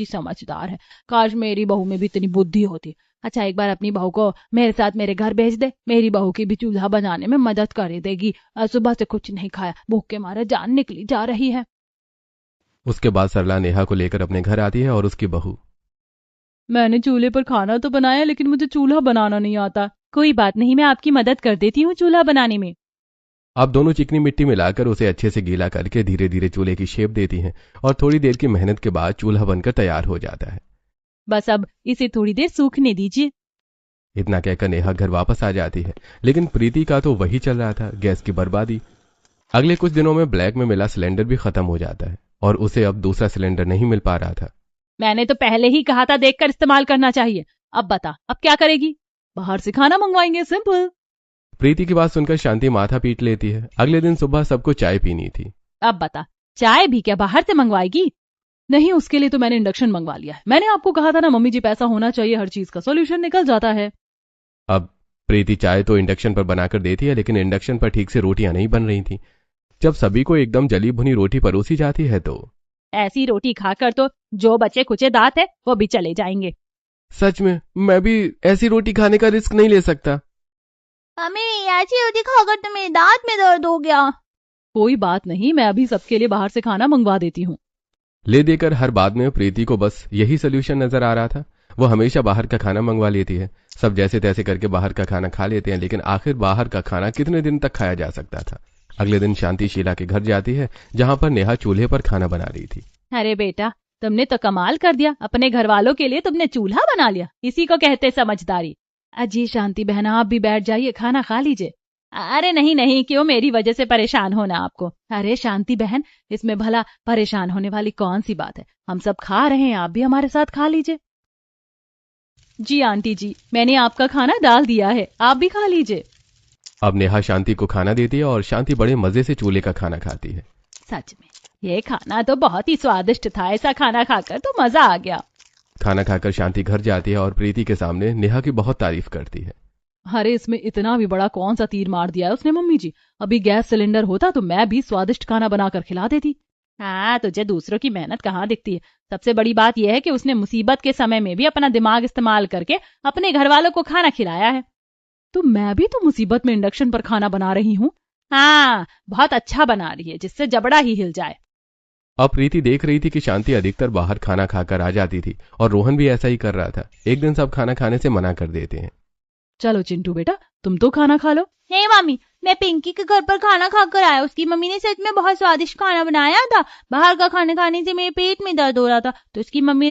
बहुत ही समझदार है। काश मेरी बहू में भी इतनी बुद्धि होती। अच्छा, एक बार अपनी बहू को मेरे साथ मेरे घर भेज दे, मेरी बहू की भी चूल्हा बनाने में मदद कर देगी। सुबह से कुछ नहीं खाया, भूख के मारे जान निकली जा रही है। उसके बाद सरला नेहा को लेकर अपने घर आती है और उसकी बहू। मैंने चूल्हे पर खाना तो बनाया, लेकिन मुझे चूल्हा बनाना नहीं आता। कोई बात नहीं, मैं आपकी मदद कर देती हूँ चूल्हा बनाने में। अब दोनों चिकनी मिट्टी मिलाकर उसे अच्छे से गीला करके धीरे धीरे चूल्हे की शेप देती हैं और थोड़ी देर की मेहनत के बाद चूल्हा बनकर तैयार हो जाता है। बस अब इसे थोड़ी देर सूखने दीजिए। इतना कहकर नेहा घर वापस आ जाती है, लेकिन प्रीति का तो वही चल रहा था, गैस की बर्बादी। अगले कुछ दिनों में ब्लैक में मिला सिलेंडर भी खत्म हो जाता है और उसे अब दूसरा सिलेंडर नहीं मिल पा रहा था। मैंने तो पहले ही कहा था देखकर इस्तेमाल करना चाहिए। अब बता, अब क्या करेगी? बाहर से खाना मंगवाएंगे, सिंपल। प्रीति की बात सुनकर शांति माथा पीट लेती है। अगले दिन सुबह सबको चाय पीनी थी। अब बता, चाय भी क्या बाहर से मंगवाएगी? नहीं, उसके लिए तो मैंने इंडक्शन मंगवा लिया है। मैंने आपको कहा था ना मम्मी जी, पैसा होना चाहिए, हर चीज का सॉल्यूशन निकल जाता है। अब प्रीति चाय तो इंडक्शन पर बनाकर देती है, लेकिन इंडक्शन पर ठीक से रोटियां नहीं बन रही थी। जब सभी को एकदम जली भुनी रोटी परोसी जाती है तो ऐसी रोटी खाकर तो जो बचे कुचे दांत है वो भी चले जाएंगे। सच में मैं भी ऐसी रोटी खाने का रिस्क नहीं ले सकता। मम्मी, ऐसी रोटी खाकर तो मेरे दांत में दर्द हो गया। कोई बात नहीं, मैं अभी सबके लिए बाहर से खाना मंगवा देती हूँ। ले देकर हर बात में प्रीति को बस यही सोल्यूशन नजर आ रहा था। वो हमेशा बाहर का खाना मंगवा लेती है। सब जैसे तैसे करके बाहर का खाना खा लेते हैं, लेकिन आखिर बाहर का खाना कितने दिन तक खाया जा सकता था। अगले दिन शांति शीला के घर जाती है, जहां पर नेहा चूल्हे पर खाना बना रही थी। अरे बेटा, तुमने तो कमाल कर दिया, अपने घर वालों के लिए तुमने चूल्हा बना लिया। इसी को कहते समझदारी। अजी शांति बहन, आप भी बैठ जाइए, खाना खा लीजिए। अरे नहीं नहीं, क्यों मेरी वजह से परेशान होना आपको? अरे शांति बहन, इसमें भला परेशान होने वाली कौन सी बात है? हम सब खा रहे हैं, आप भी हमारे साथ खा लीजिए। जी आंटी जी, मैंने आपका खाना डाल दिया है, आप भी खा लीजिए। अब नेहा शांति को खाना देती है और शांति बड़े मजे से चूल्हे का खाना खाती है। सच में ये खाना तो बहुत ही स्वादिष्ट था। ऐसा खाना खाकर तो मजा आ गया। खाना खाकर शांति घर जाती है और प्रीति के सामने नेहा की बहुत तारीफ करती है। अरे इसमें इतना भी बड़ा कौन सा तीर मार दिया है उसने मम्मी जी। अभी गैस सिलेंडर होता तो मैं भी स्वादिष्ट खाना बनाकर खिला देती। हाँ, तुझे दूसरों की मेहनत कहाँ दिखती है। सबसे बड़ी बात यह है कि उसने मुसीबत के समय में भी अपना दिमाग इस्तेमाल करके अपने घर वालों को खाना खिलाया है। तो मैं भी तो मुसीबत में इंडक्शन पर खाना बना रही हूँ। हाँ, बहुत अच्छा बना रही है, जिससे जबड़ा ही हिल जाए। अब प्रीति देख रही थी कि शांति अधिकतर बाहर खाना खाकर आ जाती थी और रोहन भी ऐसा ही कर रहा था। एक दिन सब खाना खाने से मना कर देते हैं। चलो चिंटू बेटा, तुम तो खाना खा लो। नहीं मम्मी, मैं पिंकी के घर पर खाना खाकर आया। उसकी मम्मी ने सच में बहुत स्वादिष्ट खाना बनाया था। बाहर का खाना खाने से मेरे पेट में दर्द हो रहा था, तो उसकी मम्मी